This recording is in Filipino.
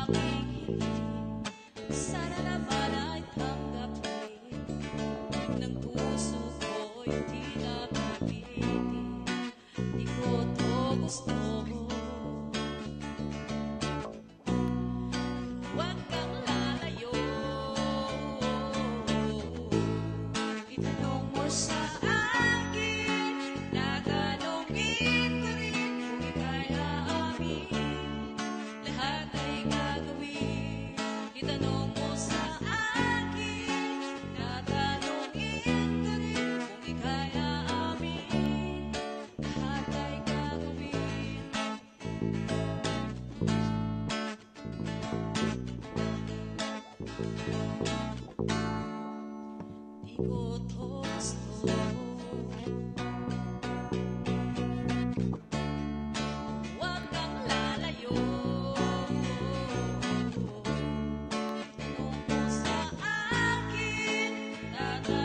aking hiling. Sana naman ay tanggapin ng puso ko'y di na pipitin. Di ko to gusto. Huwag kang lalayo. Itanong mo sa akin, tatanungin ko rin kung ika'y aamin. Lahat ay gagawin. Itanong mo sa akin, tatanungin ko rin kung ika'y aamin. Lahat ay gagawin. Di ko to gusto. Huwag kang lalayo. Itanong mo sa akin, tatanungin